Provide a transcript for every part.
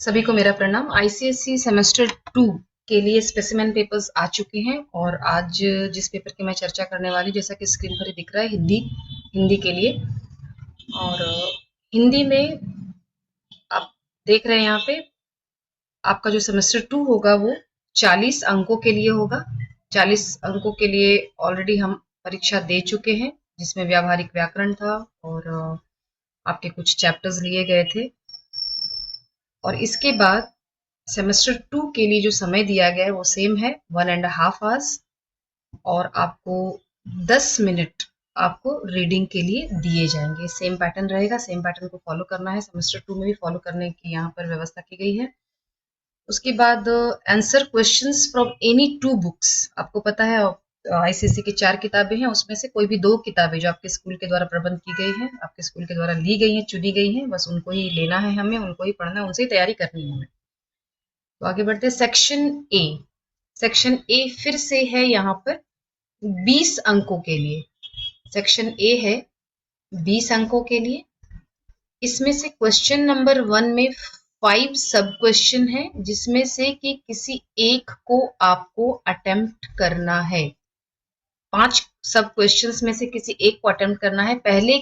सभी को मेरा प्रणाम। आईसीएसई सेमेस्टर 2 के लिए स्पेसिमेन पेपर्स आ चुके हैं और आज जिस पेपर की मैं चर्चा करने वाली, जैसा कि स्क्रीन पर ही दिख रहा है, हिंदी के लिए। और हिंदी में आप देख रहे हैं यहाँ पे, आपका जो सेमेस्टर 2 होगा वो 40 अंकों के लिए होगा। 40 अंकों के लिए ऑलरेडी हम परीक्षा दे चुके हैं, जिसमें व्यावहारिक व्याकरण था और आपके कुछ चैप्टर्स लिए गए थे। और इसके बाद सेमेस्टर 2 के लिए जो समय दिया गया है वो सेम है, 1.5 आवर्स। और आपको 10 मिनट आपको रीडिंग के लिए दिए जाएंगे। सेम पैटर्न रहेगा, सेम पैटर्न को फॉलो करना है। सेमेस्टर 2 में भी फॉलो करने की यहाँ पर व्यवस्था की गई है। उसके बाद answer questions from any 2 books. आपको पता है आईसीएसई की 4 किताबें हैं, उसमें से कोई भी 2 किताबें जो आपके स्कूल के द्वारा प्रबंध की गई हैं, आपके स्कूल के द्वारा ली गई हैं, चुनी गई हैं, बस उनको ही लेना है हमें, उनको ही पढ़ना है, उनसे ही तैयारी करनी है हमें। तो आगे बढ़ते हैं। Section A. सेक्शन ए फिर से है यहाँ पर 20 अंकों के लिए। सेक्शन ए है 20 अंकों के लिए। इसमें से क्वेश्चन नंबर 1 में 5 सब क्वेश्चन है, जिसमें से कि किसी एक को आपको अटेम्प्ट करना है। 5 सब क्वेश्चंस में से किसी एक को अटेम्प्ट करना है। पहले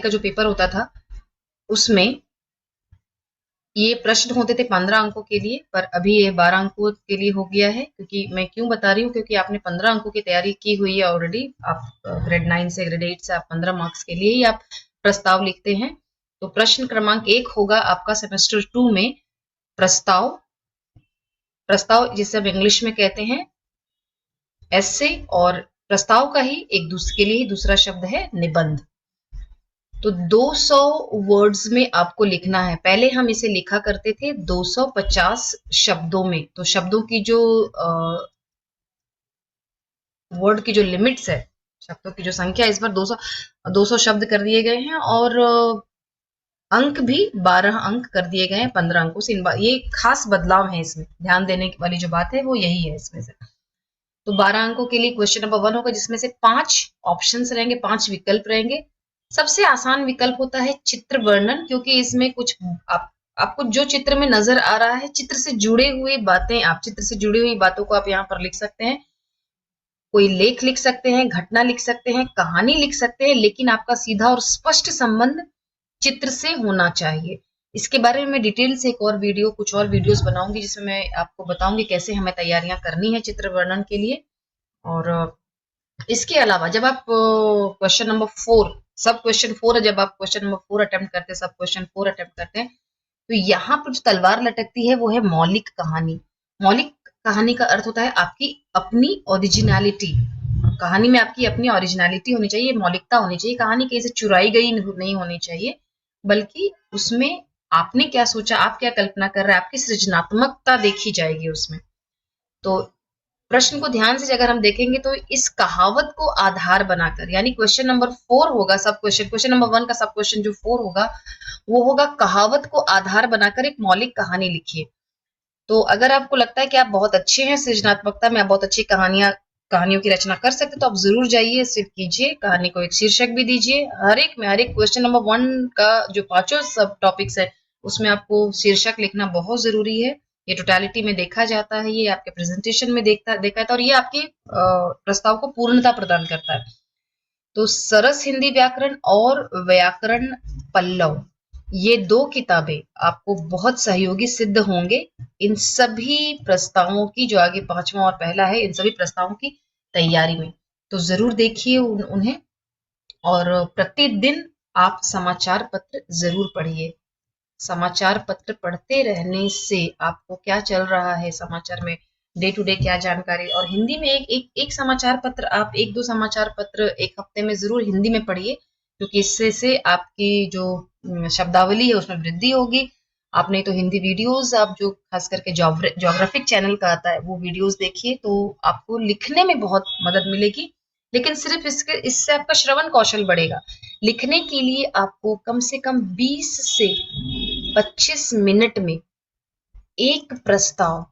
का जो पेपर होता था उसमें ये प्रश्न होते थे 15 अंकों के लिए, पर अभी ये 12 अंकों के लिए हो गया है। क्योंकि मैं क्यों बता रही हूँ, क्योंकि आपने 15 अंकों की तैयारी की हुई है ऑलरेडी। आप ग्रेड 9 से ग्रेड 8 से आप 15 मार्क्स के लिए ही आप प्रस्ताव लिखते हैं। तो प्रश्न क्रमांक 1 होगा आपका सेमेस्टर 2 में प्रस्ताव। प्रस्ताव जिसे हम इंग्लिश में कहते हैं एसे, और प्रस्ताव का ही एक दूसरे के लिए दूसरा शब्द है निबंध। तो 200 वर्ड्स में आपको लिखना है। पहले हम इसे लिखा करते थे 250 शब्दों में। तो शब्दों की जो वर्ड की जो लिमिट्स है, शब्दों की जो संख्या, इस बार 200 शब्द कर दिए गए हैं। और अंक भी 12 अंक कर दिए गए हैं 15 अंकों से। ये खास बदलाव है, इसमें ध्यान देने वाली जो बात है वो यही है इसमें से। तो 12 अंकों के लिए क्वेश्चन नंबर 1 होगा, जिसमें से 5 ऑप्शंस रहेंगे, 5 विकल्प रहेंगे। सबसे आसान विकल्प होता है चित्र वर्णन, क्योंकि इसमें कुछ आपको जो चित्र में नजर आ रहा है, चित्र से जुड़े हुए बातें, आप चित्र से जुड़ी हुई बातों को आप यहाँ पर लिख सकते हैं। कोई लेख लिख सकते हैं, घटना लिख सकते हैं, कहानी लिख सकते हैं, लेकिन आपका सीधा और स्पष्ट संबंध चित्र से होना चाहिए। इसके बारे में मैं डिटेल से एक और वीडियो, कुछ और वीडियोस बनाऊंगी, जिसमें मैं आपको बताऊंगी कैसे हमें तैयारियां करनी है चित्र वर्णन के लिए। और इसके अलावा जब आप क्वेश्चन नंबर 4, सब क्वेश्चन 4 है, जब आप क्वेश्चन नंबर 4 अटेम्प्ट करते हैं, सब क्वेश्चन 4 अटेम्प्ट करते हैं, तो यहाँ पर जो तलवार लटकती है वो है मौलिक कहानी। मौलिक कहानी का अर्थ होता है आपकी अपनी ओरिजिनलिटी। कहानी में आपकी अपनी ओरिजिनलिटी होनी चाहिए, मौलिकता होनी चाहिए। कहानी कहीं से चुराई गई नहीं होनी चाहिए, बल्कि उसमें आपने क्या सोचा, आप क्या कल्पना कर रहे हैं, आपकी सृजनात्मकता देखी जाएगी उसमें। तो प्रश्न को ध्यान से अगर हम देखेंगे तो इस कहावत को आधार बनाकर, यानी क्वेश्चन नंबर 4 होगा सब क्वेश्चन, क्वेश्चन नंबर 1 का सब क्वेश्चन जो 4 होगा वो होगा कहावत को आधार बनाकर एक मौलिक कहानी लिखिए। तो अगर आपको लगता है कि आप बहुत अच्छे हैं सृजनात्मकता में, आप बहुत अच्छी कहानियों की रचना कर सकते, तो आप जरूर जाइए, सिर्फ कीजिए, कहानी को एक शीर्षक भी दीजिए। हर एक क्वेश्चन नंबर 1 का जो 5 सब टॉपिक्स है उसमें आपको शीर्षक लिखना बहुत जरूरी है। ये टोटलिटी में देखा जाता है, ये आपके प्रेजेंटेशन में देखा जाता है, और ये आपके प्रस्ताव को पूर्णता प्रदान करता है। तो सरस हिंदी व्याकरण और व्याकरण पल्लव, ये 2 किताबें आपको बहुत सहयोगी सिद्ध होंगे इन सभी प्रस्तावों की, जो आगे 5वां और पहला है, इन सभी प्रस्तावों की तैयारी में। तो जरूर देखिए उन्हें, और प्रतिदिन आप समाचार पत्र जरूर पढ़िए। समाचार पत्र पढ़ते रहने से आपको क्या चल रहा है समाचार में, डे टू डे क्या जानकारी। और हिंदी में एक समाचार पत्र, आप 1-2 समाचार पत्र एक हफ्ते में जरूर हिंदी में पढ़िए, क्योंकि इससे से आपकी जो शब्दावली है उसमें वृद्धि होगी। आपने तो हिंदी वीडियोस, आप जो खास करके ज्योग्राफिक चैनल का आता है वो वीडियोस देखिए, तो आपको लिखने में बहुत मदद मिलेगी। लेकिन सिर्फ इससे आपका श्रवण कौशल बढ़ेगा। लिखने के लिए आपको कम से कम 20 से 25 मिनट में एक प्रस्ताव,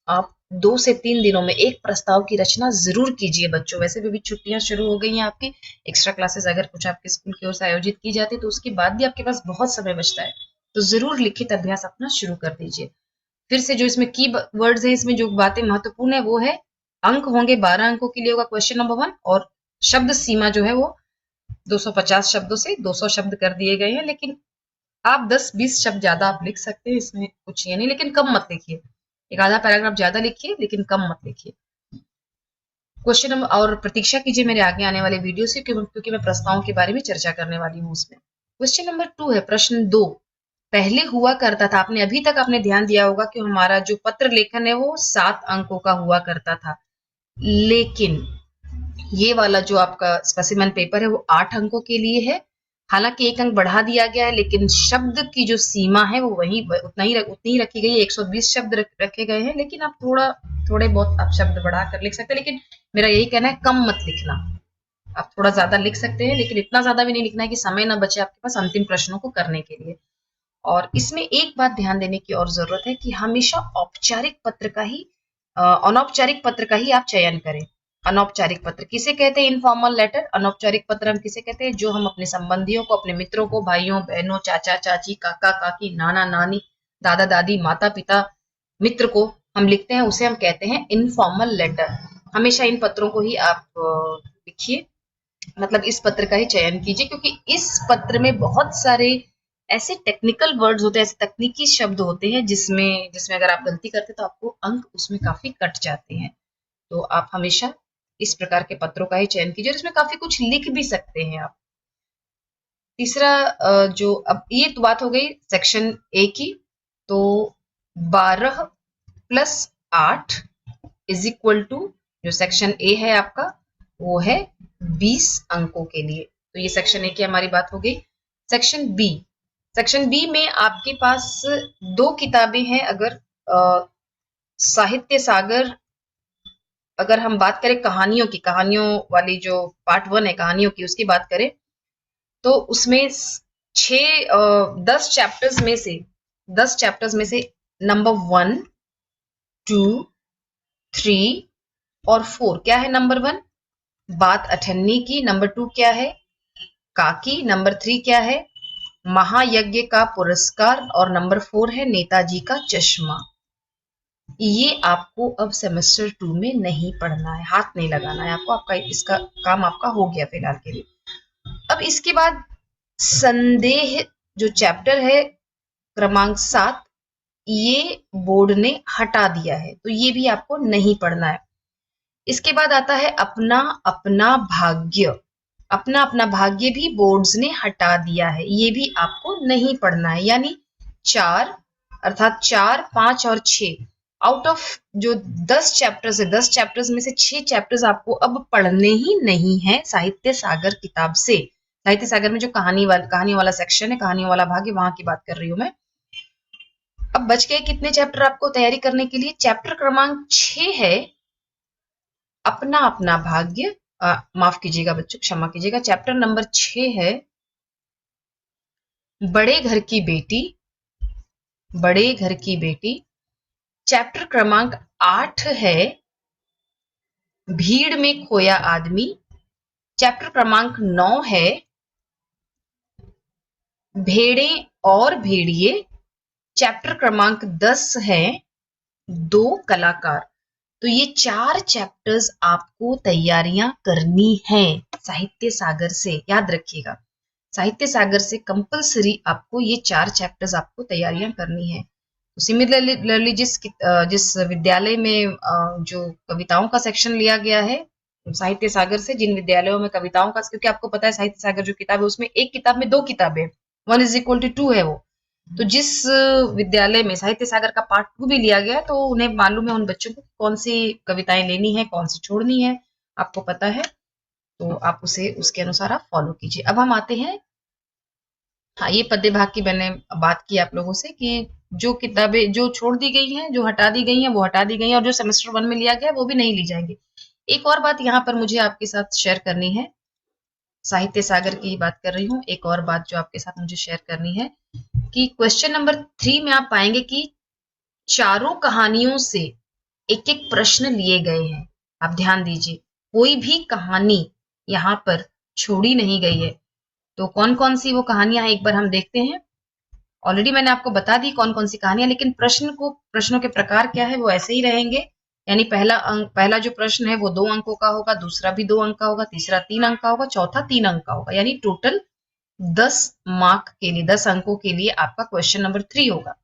आप 2 से 3 दिनों में एक प्रस्ताव की रचना जरूर कीजिए बच्चों। वैसे भी छुट्टियां शुरू हो गई हैं आपकी, एक्स्ट्रा क्लासेस अगर कुछ आपके स्कूल की ओर से आयोजित की जाती है तो उसके बाद भी आपके पास बहुत समय बचता है। तो जरूर लिखित अभ्यास अपना शुरू कर दीजिए। फिर से जो इसमें की वर्ड्स है, इसमें जो बातें महत्वपूर्ण है वो है अंक होंगे 12 अंकों के लिए होगा क्वेश्चन नंबर 1, और शब्द सीमा जो है वो 250 शब्दों से 200 शब्द कर दिए गए हैं, लेकिन आप 10-20 शब्द ज्यादा आप लिख सकते हैं, इसमें कुछ ये नहीं, लेकिन कम मत लिखिए। एक आधा पैराग्राफ ज्यादा लिखिए लेकिन कम मत लिखिए। क्वेश्चन नंबर, और प्रतीक्षा कीजिए मेरे आगे आने वाले वीडियो से, क्योंकि मैं प्रस्तावों के बारे में चर्चा करने वाली हूँ उसमें। क्वेश्चन नंबर 2 है, प्रश्न 2। पहले हुआ करता था, आपने अभी तक आपने ध्यान दिया होगा कि हमारा जो पत्र लेखन है वो 7 अंकों का हुआ करता था, लेकिन ये वाला जो आपका स्पेसिमेन पेपर है वो 8 अंकों के लिए है। हालांकि 1 अंक बढ़ा दिया गया है, लेकिन शब्द की जो सीमा है वो वही उतनी ही रखी गई है। 120 शब्द रखे गए हैं, लेकिन आप थोड़े बहुत आप शब्द बढ़ा कर लिख सकते हैं, लेकिन मेरा यही कहना है कम मत लिखना। आप थोड़ा ज्यादा लिख सकते हैं, लेकिन इतना ज्यादा भी नहीं लिखना है कि समय ना बचे आपके पास अंतिम प्रश्नों को करने के लिए। और इसमें एक बात ध्यान देने की और जरूरत है कि हमेशा औपचारिक पत्र का ही, अनौपचारिक पत्र का ही आप चयन करें। अनौपचारिक पत्र किसे कहते हैं? Informal letter. अनौपचारिक पत्र हम किसे कहते हैं? जो हम अपने संबंधियों को, अपने मित्रों को, भाइयों बहनों, चाचा चाची, काका काकी, नाना नानी, दादा दादी, माता पिता, मित्र को हम लिखते हैं, उसे हम कहते हैं इनफॉर्मल लेटर। हमेशा इन पत्रों को ही आप लिखिए, मतलब इस पत्र का ही चयन कीजिए, क्योंकि इस पत्र में बहुत सारे ऐसे टेक्निकल वर्ड्स होते हैं, ऐसे तकनीकी शब्द होते हैं जिसमें जिसमें अगर आप गलती करते तो आपको अंक उसमें काफी कट जाते हैं। तो आप हमेशा इस प्रकार के पत्रों का ही चयन कीजिए, और इसमें काफी कुछ लिख भी सकते हैं आप। तीसरा, जो अब ये तो बात हो गई सेक्शन ए की। तो 12 प्लस 8 इज इक्वल टू, जो सेक्शन ए है आपका वो है 20 अंकों के लिए। तो ये सेक्शन ए की हमारी बात हो गई। सेक्शन बी, सेक्शन बी में आपके पास 2 किताबें हैं। अगर साहित्य सागर, अगर हम बात करें कहानियों की, कहानियों वाली जो पार्ट 1 है कहानियों की, उसकी बात करें तो उसमें 10 चैप्टर्स में से नंबर 1, 2, 3 और 4 क्या है? नंबर 1 बात अठन्नी की, नंबर 2 क्या है? काकी, नंबर 3 क्या है? महायज्ञ का पुरस्कार, और नंबर 4 है नेताजी का चश्मा। ये आपको अब सेमेस्टर 2 में नहीं पढ़ना है, हाथ नहीं लगाना है आपको, आपका इसका काम आपका हो गया फिलहाल के लिए। अब इसके बाद संदेह जो चैप्टर है क्रमांक 7, ये बोर्ड ने हटा दिया है, तो ये भी आपको नहीं पढ़ना है। इसके बाद आता है अपना अपना भाग्य। अपना अपना भाग्य भी बोर्ड्स ने हटा दिया है, ये भी आपको नहीं पढ़ना है। यानी 4, अर्थात 4, 5 और 6 आउट ऑफ जो 10 चैप्टर्स है, 10 चैप्टर्स में से 6 चैप्टर्स आपको अब पढ़ने ही नहीं है साहित्य सागर किताब से। साहित्य सागर में जो कहानी वाला सेक्शन है, कहानी वाला भाग है, वहां की बात कर रही हूं मैं। अब बच गए कितने चैप्टर आपको तैयारी करने के लिए? चैप्टर क्रमांक 6 है अपना अपना भाग्य, माफ कीजिएगा बच्चों, क्षमा कीजिएगा, चैप्टर नंबर 6 है बड़े घर की बेटी, बड़े घर की बेटी। चैप्टर क्रमांक 8 है भीड़ में खोया आदमी। चैप्टर क्रमांक 9 है भेड़े और भेड़िए। चैप्टर क्रमांक 10 है 2 कलाकार। तो ये 4 चैप्टर्स आपको तैयारियां करनी है साहित्य सागर से, याद रखिएगा। साहित्य सागर से कंपलसरी आपको ये 4 चैप्टर्स आपको तैयारियां करनी है। तो सिमिलरली जिस विद्यालय में जो कविताओं का सेक्शन लिया गया है साहित्य सागर से, जिन विद्यालयों में कविताओं का, क्योंकि आपको पता है साहित्य सागर जो किताब है उसमें एक किताब में 2 किताबें, 1:2 है वो। तो जिस विद्यालय में साहित्य सागर का पार्ट 2 भी लिया गया है, तो उन्हें मालूम है उन बच्चों को कौन सी कविताएं लेनी है, कौन सी छोड़नी है, आपको पता है। तो आप उसे उसके अनुसार आप फॉलो कीजिए। अब हम आते हैं, हाँ, ये पद्य भाग की मैंने बात की आप लोगों से कि जो किताबें जो छोड़ दी गई हैं, जो हटा दी गई हैं, वो हटा दी गई हैं, और जो सेमेस्टर 1 में लिया गया है वो भी नहीं ली जाएंगी। एक और बात यहाँ पर मुझे आपके साथ शेयर करनी है, साहित्य सागर की बात कर रही हूँ, एक और बात जो आपके साथ मुझे शेयर करनी है कि क्वेश्चन नंबर 3 में आप पाएंगे कि चारों कहानियों से एक एक प्रश्न लिए गए हैं। आप ध्यान दीजिए, कोई भी कहानी यहाँ पर छोड़ी नहीं गई है। तो कौन कौन सी वो कहानियां हैं एक बार हम देखते हैं। ऑलरेडी मैंने आपको बता दी कौन कौन सी कहानियां, लेकिन प्रश्नों के प्रकार क्या है वो ऐसे ही रहेंगे। यानी पहला जो प्रश्न है वो 2 अंकों का होगा, दूसरा भी 2 अंक का होगा, तीसरा 3 अंक का होगा, चौथा 3 अंक का होगा। यानी टोटल 10 मार्क के लिए, 10 अंकों के लिए आपका क्वेश्चन नंबर 3 होगा।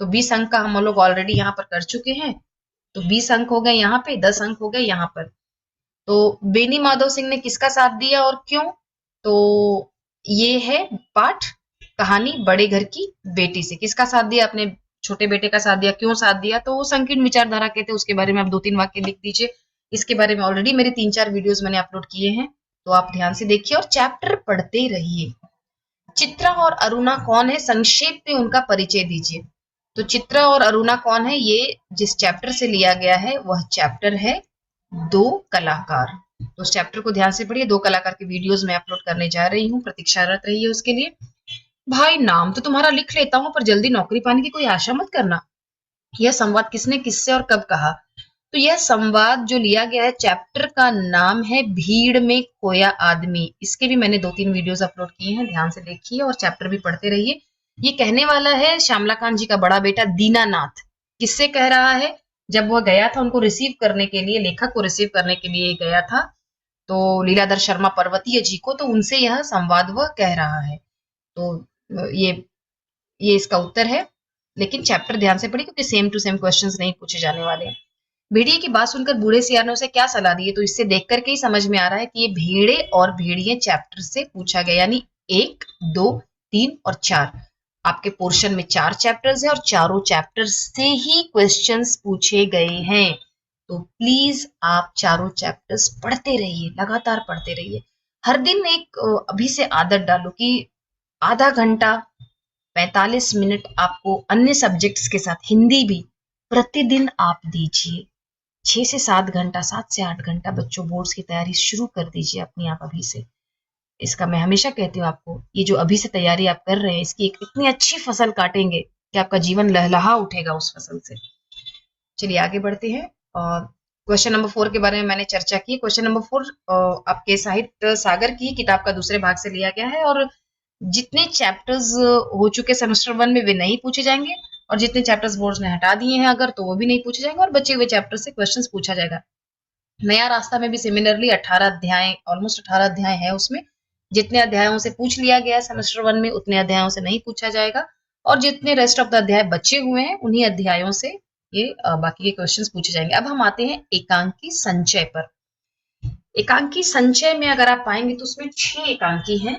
तो 20 अंक का हम लोग ऑलरेडी यहाँ पर कर चुके हैं, तो 20 अंक हो गए यहाँ पे, 10 अंक हो गए यहाँ पर। तो बेनी माधव सिंह ने किसका साथ दिया और क्यों? तो ये है पाठ, कहानी बड़े घर की बेटी से। किसका साथ दिया? अपने छोटे बेटे का साथ दिया। क्यों साथ दिया? तो वो संकीर्ण विचारधारा के थे, उसके बारे में आप 2-3 वाक्य लिख दीजिए। इसके बारे में ऑलरेडी मेरे 3-4 वीडियोस मैंने अपलोड किए हैं, तो आप ध्यान से देखिए और चैप्टर पढ़ते रहिए। चित्रा और अरुणा कौन है? संक्षेप में उनका परिचय दीजिए। तो चित्रा और अरुणा कौन है? ये जिस चैप्टर से लिया गया है वह चैप्टर है 2 कलाकार। तो उस चैप्टर को ध्यान से पढ़िए। 2 कलाकार के वीडियोस मैं अपलोड करने जा रही हूँ, प्रतीक्षारत रहिए उसके लिए। भाई नाम तो तुम्हारा लिख लेता हूँ, पर जल्दी नौकरी पाने की कोई आशा मत करना। यह संवाद किसने, किससे और कब कहा? तो यह संवाद जो लिया गया है, चैप्टर का नाम है भीड़ में खोया आदमी। इसके भी मैंने 2-3 वीडियोस अपलोड किए हैं, ध्यान से देखिए और चैप्टर भी पढ़ते रहिए। ये कहने वाला है श्यामलाकांत जी का बड़ा बेटा दीनानाथ। किससे कह रहा है? जब वह गया था उनको रिसीव करने के लिए, लेखक को रिसीव करने के लिए गया था, तो लीलाधर शर्मा पर्वतीय जी को, तो उनसे यह संवाद वह कह रहा है। तो ये ये इसका उत्तर है। लेकिन चैप्टर ध्यान से पढ़िए, क्योंकि सेम टू सेम क्वेश्चंस नहीं पूछे जाने वाले हैं। भेड़िए की बात सुनकर बूढ़े सियार ने उसे क्या सलाह दी है? तो इससे देख करके ही समझ में आ रहा है कि ये भेड़े और भेड़िए चैप्टर से पूछा गया, यानी 1, 2, 3 और 4। आपके पोर्शन में 4 चैप्टर्स हैं और चारों चैप्टर से ही क्वेश्चंस पूछे गए हैं। तो प्लीज आप चारों चैप्टर्स पढ़ते रहिए, लगातार पढ़ते रहिए। हर दिन एक अभी से आदत डालो कि आधा घंटा 45 मिनट आपको अन्य सब्जेक्ट्स के साथ, हिंदी भी प्रतिदिन आप दीजिए। 6 से 7 घंटा, 7 से 8 घंटा बच्चों बोर्ड्स की तैयारी शुरू कर दीजिए अपनी आप अभी से। इसका मैं हमेशा कहती हूँ आपको, ये जो अभी से तैयारी आप कर रहे हैं, इसकी एक इतनी अच्छी फसल काटेंगे कि आपका जीवन लहलहा उठेगा उस फसल से। चलिए आगे बढ़ते हैं। और क्वेश्चन नंबर 4 के बारे में मैंने चर्चा की। क्वेश्चन नंबर 4 आपके साहित्य सागर की किताब का दूसरे भाग से लिया गया है, और जितने चैप्टर्स हो चुके सेमेस्टर 1 में वे नहीं पूछे जाएंगे, और जितने चैप्टर्स बोर्ड ने हटा दिए हैं अगर, तो वो भी नहीं पूछे जाएंगे, और बचे हुए चैप्टर से क्वेश्चंस पूछा जाएगा। नया रास्ता में भी सिमिलरली 18 अध्याय, ऑलमोस्ट 18 अध्याय है उसमें। जितने अध्यायों से पूछ लिया गया है सेमेस्टर 1 में, उतने अध्यायों से नहीं पूछा जाएगा, और जितने रेस्ट ऑफ द अध्याय बचे हुए हैं उन्हीं अध्यायों से ये बाकी के क्वेश्चंस पूछे जाएंगे। अब हम आते हैं एकांकी संचय पर। एकांकी संचय में अगर आप पाएंगे तो उसमें 6 एकांकी हैं।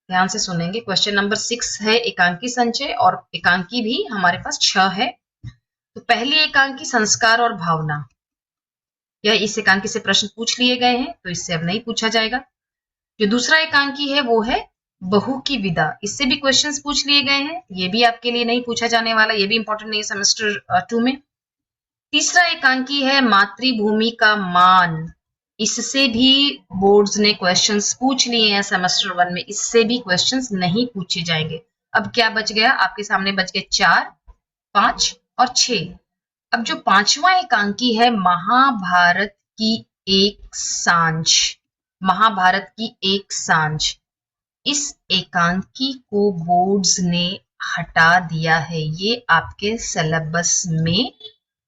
ध्यान से सुनेंगे। क्वेश्चन नंबर 6 है एकांकी संचय, और एकांकी भी हमारे पास 6 है। तो पहली एकांकी संस्कार और भावना, यह इस एकांकी से प्रश्न पूछ लिए गए हैं, तो इससे अब नहीं पूछा जाएगा। जो दूसरा एकांकी है वो है बहू की विदा, इससे भी क्वेश्चंस पूछ लिए गए हैं, ये भी आपके लिए नहीं पूछा जाने वाला, ये भी इंपॉर्टेंट नहीं है सेमेस्टर 2 में। तीसरा एकांकी है मातृभूमि का मान, इससे भी बोर्ड्स ने क्वेश्चंस पूछ लिए हैं सेमेस्टर 1 में, इससे भी क्वेश्चंस नहीं पूछे जाएंगे। अब क्या बच गया? आपके सामने बच गए 4, 5 और 6। अब जो 5वां एकांकी है महाभारत की एक सांझ, महाभारत की एक सांझ, इस एकांकी को बोर्ड्स ने हटा दिया है। ये आपके सिलेबस में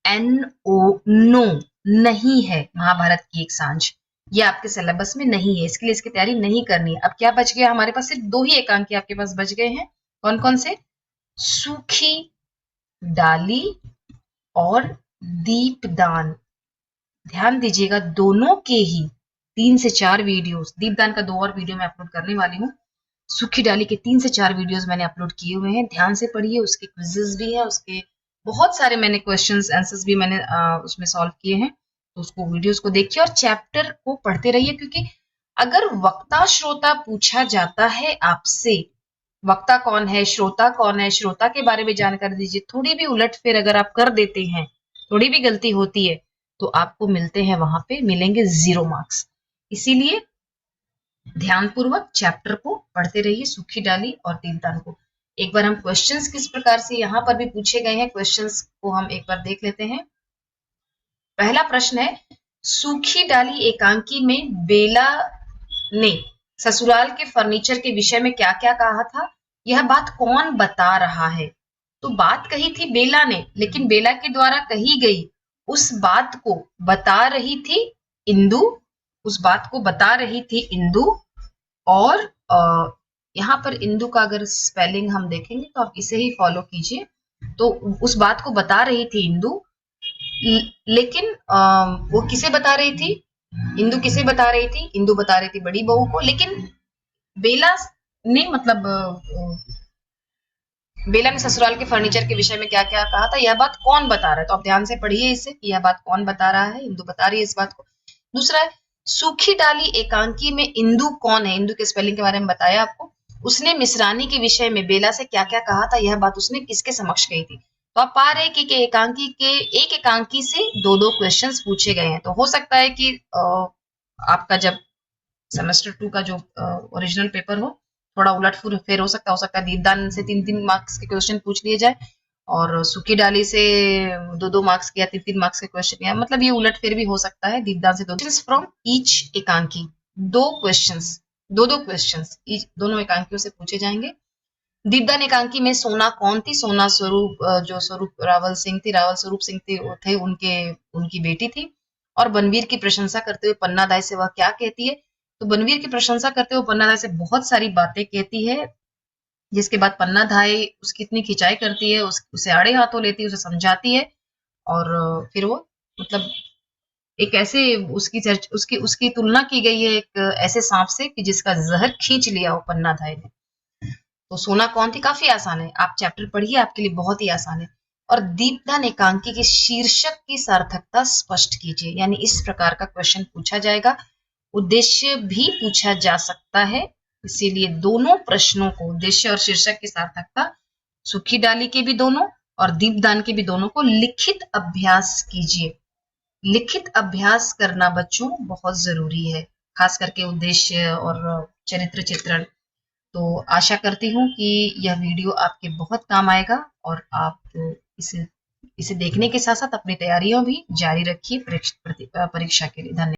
नो नहीं है। महाभारत की एक सांझ ये आपके सिलेबस में नहीं है, इसके लिए इसकी तैयारी नहीं करनी है। अब क्या बच गया हमारे पास? सिर्फ 2 ही एकांकी आपके पास बच गए हैं। कौन कौन से? सूखी डाली और दीपदान। ध्यान दीजिएगा, दोनों के ही 3 से 4 वीडियोस, दीपदान का 2 और वीडियो मैं अपलोड करने वाली हूँ। सूखी डाली के 3 से 4 वीडियोस मैंने अपलोड किए हुए हैं, ध्यान से पढ़िए। उसके क्विजेस भी है, उसके बहुत सारे मैंने क्वेश्चंस आंसर्स भी मैंने उसमें सॉल्व किए हैं, तो उसको वीडियोस को देखिए और चैप्टर को पढ़ते रहिए। क्योंकि अगर वक्ता श्रोता पूछा जाता है आपसे, वक्ता कौन है, श्रोता कौन है, श्रोता के बारे में जानकारी दीजिए, थोड़ी भी उलटफेर अगर आप कर देते हैं, थोड़ी भी गलती होती है, तो आपको मिलते हैं वहां पे, मिलेंगे 0 मार्क्स। इसीलिए ध्यानपूर्वक चैप्टर को पढ़ते रहिए, सूखी डाली और दीपदान को। एक बार हम क्वेश्चंस किस प्रकार से यहाँ पर भी पूछे गए हैं, क्वेश्चंस को हम एक बार देख लेते हैं। पहला प्रश्न है, सूखी डाली एकांकी में बेला ने ससुराल के फर्नीचर के विषय में क्या क्या कहा था? यह बात कौन बता रहा है? तो बात कही थी बेला ने, लेकिन बेला के द्वारा कही गई उस बात को बता रही थी इंदु, उस बात को बता रही थी इंदु। और यहाँ पर इंदु का अगर स्पेलिंग हम देखेंगे तो आप इसे ही फॉलो कीजिए। तो उस बात को बता रही थी इंदु, लेकिन वो किसे बता रही थी? इंदु किसे बता रही थी? इंदु बता रही थी बड़ी बहू को। लेकिन बेला ने मतलब बेला ने ससुराल के फर्नीचर के विषय में क्या क्या कहा था, यह बात कौन बता रहा है? तो आप ध्यान से पढ़िए इसे कि यह बात कौन बता रहा है। इंदु बता रही है इस बात को। दूसरा है, सूखी डाली एकांकी में इंदु कौन है? इंदु के स्पेलिंग के बारे में बताया आपको। उसने मिश्रानी के विषय में बेला से क्या क्या कहा था, यह बात उसने किसके समक्ष कही थी? तो आप पा रहे हैं कि एकांकी के एक एकांकी से दो दो क्वेश्चन पूछे गए हैं। तो हो सकता है कि आपका जब सेमेस्टर 2 का जो ओरिजिनल पेपर हो, थोड़ा उलट फेर हो सकता है दीपदान से 3-3 मार्क्स के क्वेश्चन पूछ लिए जाए और सूखी डाली से 2-2 मार्क्स के या 3-3 मार्क्स के क्वेश्चन, या मतलब ये उलट फेर भी हो सकता है। दीपदान से 2 फ्रॉम ईच एकांकी, दो क्वेश्चंस दोनों एकांकियों से पूछे जाएंगे। दीपदान एकांकी में सोना कौन थी? सोना स्वरूप, जो स्वरूप रावल सिंह थी, रावल स्वरूप सिंह थे उनकी बेटी थी। और बनवीर की प्रशंसा करते हुए पन्नादाई से वह क्या कहती है? तो बनवीर की प्रशंसा करते हुए पन्नादाई से बहुत सारी बातें कहती है, जिसके बाद पन्नादाई उसकी इतनी खिंचाई करती है, उसे आड़े हाथों लेती है, उसे समझाती है। और फिर वो मतलब एक ऐसे उसकी उसकी तुलना की गई है एक ऐसे सांप से कि जिसका जहर खींच लिया हो पन्नादाई ने। तो सोना कौन थी काफी आसान है, आप चैप्टर पढ़िए, आपके लिए बहुत ही आसान है। और दीपदान एकांकी के शीर्षक की सार्थकता स्पष्ट कीजिए, यानी इस प्रकार का क्वेश्चन पूछा जाएगा। उद्देश्य भी पूछा जा सकता है, इसीलिए दोनों प्रश्नों को, उद्देश्य और शीर्षक की सार्थकता, सूखी डाली के भी दोनों और दीपदान के भी दोनों को लिखित अभ्यास कीजिए। लिखित अभ्यास करना बच्चों बहुत जरूरी है, खास करके उद्देश्य और चरित्र चित्रण। तो आशा करती हूँ कि यह वीडियो आपके बहुत काम आएगा और आप इसे इसे देखने के साथ साथ अपनी तैयारियों भी जारी रखिए परीक्षा के लिए। धन्यवाद।